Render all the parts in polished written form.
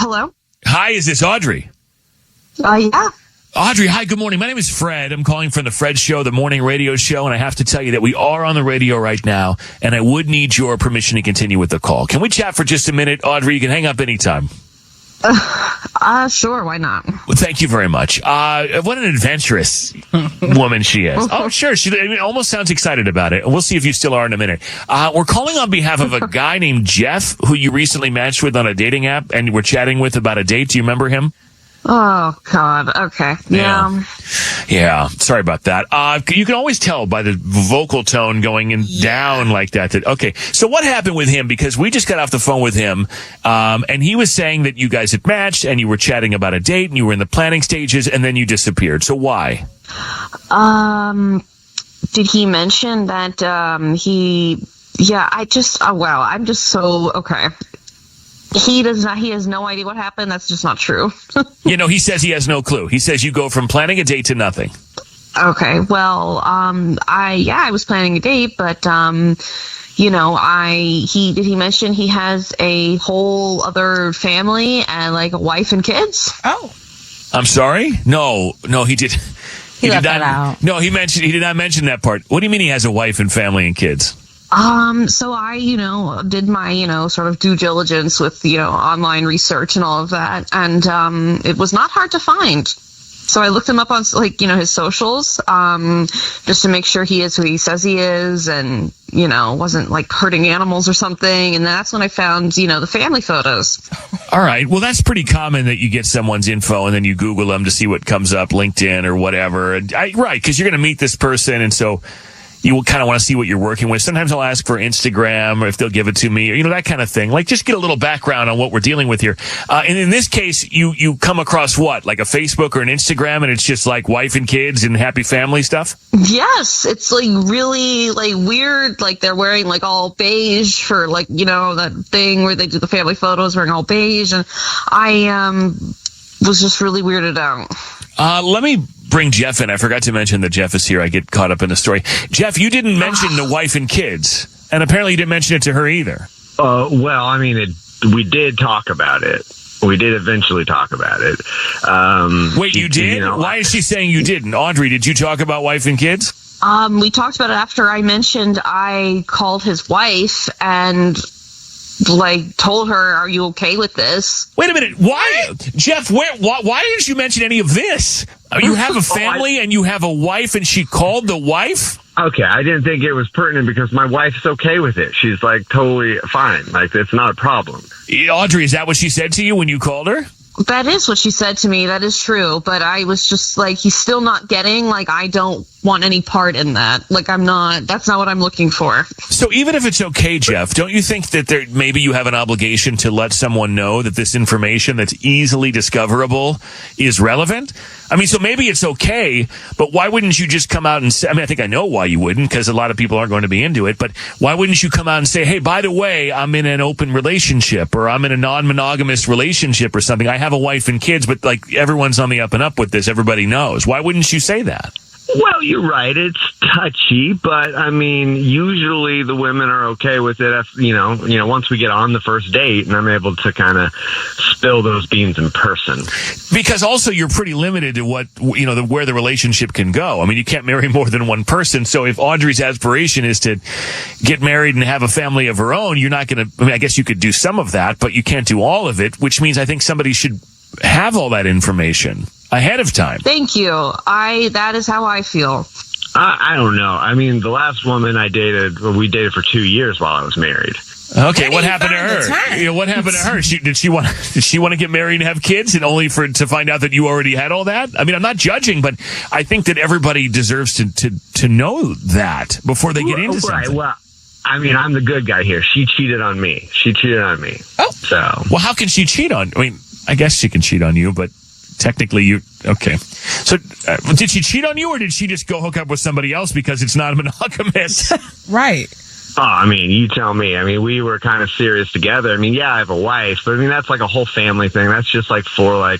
Hello? Hi, is this Audrey? Yeah. Audrey, hi, good morning. My name is Fred. I'm calling from the Fred Show, the morning radio show, and I have to tell you that we are on the radio right now, and I would need your permission to continue with the call. Can we chat for just a minute? Audrey, you can hang up anytime. Sure, why not? Well, thank you very much. What an adventurous woman she is. Oh, sure. She almost sounds excited about it. We'll see if you still are in a minute. We're calling on behalf of a guy named Jeff, who you recently matched with on a dating app, and we're chatting with about a date. Do you remember him? Oh, God. Okay. Yeah. Sorry about that. You can always tell by the vocal tone going down like that. Okay. So what happened with him? Because we just got off the phone with him, and he was saying that you guys had matched and you were chatting about a date and you were in the planning stages and then you disappeared. So why? Did he mention that, I'm just so, okay. He has no idea what happened. That's just not true. He says he has no clue. He says you go from planning a date to nothing. Okay. Well, I was planning a date, but, did he mention he has a whole other family and like a wife and kids? Oh. I'm sorry? No, he did. He left that out. No, he did not mention that part. What do you mean he has a wife and family and kids? So I, did my, sort of due diligence with, online research and all of that. And, it was not hard to find. So I looked him up on, his socials, just to make sure he is who he says he is and, wasn't like hurting animals or something. And that's when I found, the family photos. All right. Well, that's pretty common that you get someone's info and then you Google them to see what comes up, LinkedIn or whatever. Right. Because you're going to meet this person. And so you will kind of want to see what you're working with. Sometimes I'll ask for Instagram or if they'll give it to me or, that kind of thing. Like, just get a little background on what we're dealing with here. And in this case, you come across what? Like a Facebook or an Instagram and it's just like wife and kids and happy family stuff? Yes. It's like really like weird. Like they're wearing like all beige for like, that thing where they do the family photos wearing all beige. And I was just really weirded out. Let me bring Jeff in. I forgot to mention that Jeff is here. I get caught up in the story. Jeff, you didn't mention the wife and kids, and apparently you didn't mention it to her either. We did talk about it. We did eventually talk about it. Wait, you did? Why is she saying you didn't? Audrey, did you talk about wife and kids? We talked about it after I mentioned I called his wife and told her, "Are you okay with this?" Wait a minute. Why, Jeff? Why didn't you mention any of this? You have a family and you have a wife, and she called the wife? Okay, I didn't think it was pertinent because my wife's okay with it. She's totally fine. It's not a problem. Audrey, is that what she said to you when you called her? That is what she said to me. That is true. But I was just he's still not getting, I don't want any part in that. That's not what I'm looking for. So even if it's okay, Jeff, don't you think that maybe you have an obligation to let someone know that this information that's easily discoverable is relevant? So maybe it's okay, but why wouldn't you just come out and say, I think I know why you wouldn't, because a lot of people aren't going to be into it, but why wouldn't you come out and say, hey, by the way, I'm in an open relationship, or I'm in a non-monogamous relationship or something. I have a wife and kids, but everyone's on the up and up with this. Everybody knows. Why wouldn't you say that? Well, you're right. It's touchy, but usually the women are okay with it. If, once we get on the first date and I'm able to kind of spill those beans in person. Because also you're pretty limited to what, where the relationship can go. You can't marry more than one person. So if Audrey's aspiration is to get married and have a family of her own, you're not going to, I guess you could do some of that, but you can't do all of it, which means I think somebody should have all that information ahead of time. Thank you. That is how I feel. I don't know. The last woman I dated, we dated for 2 years while I was married. Okay, what happened to her? What happened to her? Did she want to get married and have kids, and only to find out that you already had all that? I'm not judging, but I think that everybody deserves to know that before they get into something. Right. Well, I'm the good guy here. She cheated on me. Oh. So. Well, how can she cheat on? I guess she can cheat on you, but technically you okay. So did she cheat on you, or did she just go hook up with somebody else because it's not monogamous? Right. Oh, you tell me. We were kind of serious together. Yeah, I have a wife, but that's a whole family thing. That's just for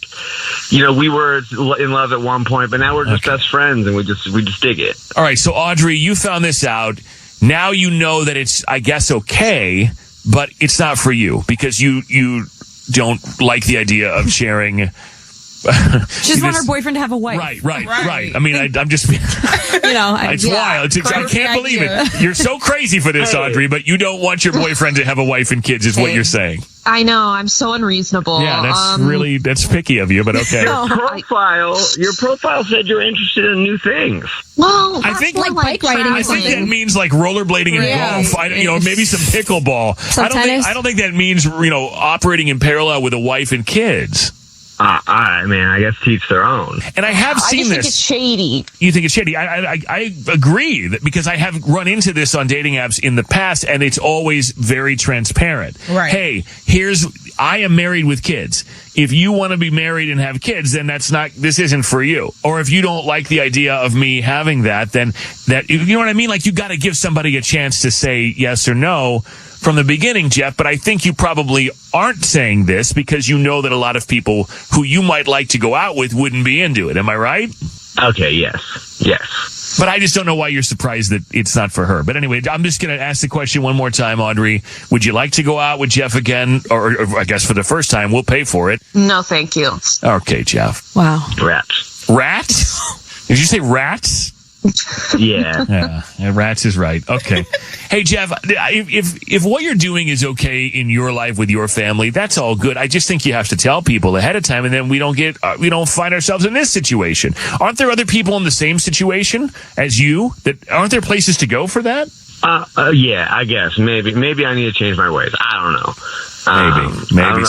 we were in love at one point, but now we're just best friends and we just dig it. All right. So Audrey, you found this out. Now you know that it's, I guess, okay, but it's not for you because you don't like the idea of sharing. She just want her boyfriend to have a wife. Right. I mean, I'm just, it's wild. I can't believe it. You're so crazy for this, Audrey, but you don't want your boyfriend to have a wife and kids, is what you're saying. I know. I'm so unreasonable. Yeah, that's picky of you, but okay. Your profile said you're interested in new things. Well, I think like bike riding. I think that means like rollerblading and golf. Maybe some pickleball. I don't think that means operating in parallel with a wife and kids. All right, man. I guess teach their own. And I have seen this. I think it's shady. You think it's shady? I agree that because I have run into this on dating apps in the past, and it's always very transparent. Right. Hey, I am married with kids. If you want to be married and have kids, then this isn't for you. Or if you don't like the idea of me having that, then you know what I mean? Like, you got to give somebody a chance to say yes or no from the beginning, Jeff, but I think you probably aren't saying this because you know that a lot of people who you might like to go out with wouldn't be into it. Am I right? Okay, yes. But I just don't know why you're surprised that it's not for her. But anyway, I'm just going to ask the question one more time, Audrey. Would you like to go out with Jeff again? Or I guess for the first time, we'll pay for it. No, thank you. Okay, Jeff. Wow. Rats. Rats? Did you say rats? Yeah. Rats is right. Okay. Hey, Jeff, if what you're doing is okay in your life with your family, that's all good. I just think you have to tell people ahead of time, and then we don't find ourselves in this situation. Aren't there other people in the same situation as you? Aren't there places to go for that? Yeah, I guess. Maybe I need to change my ways. I don't know. Maybe.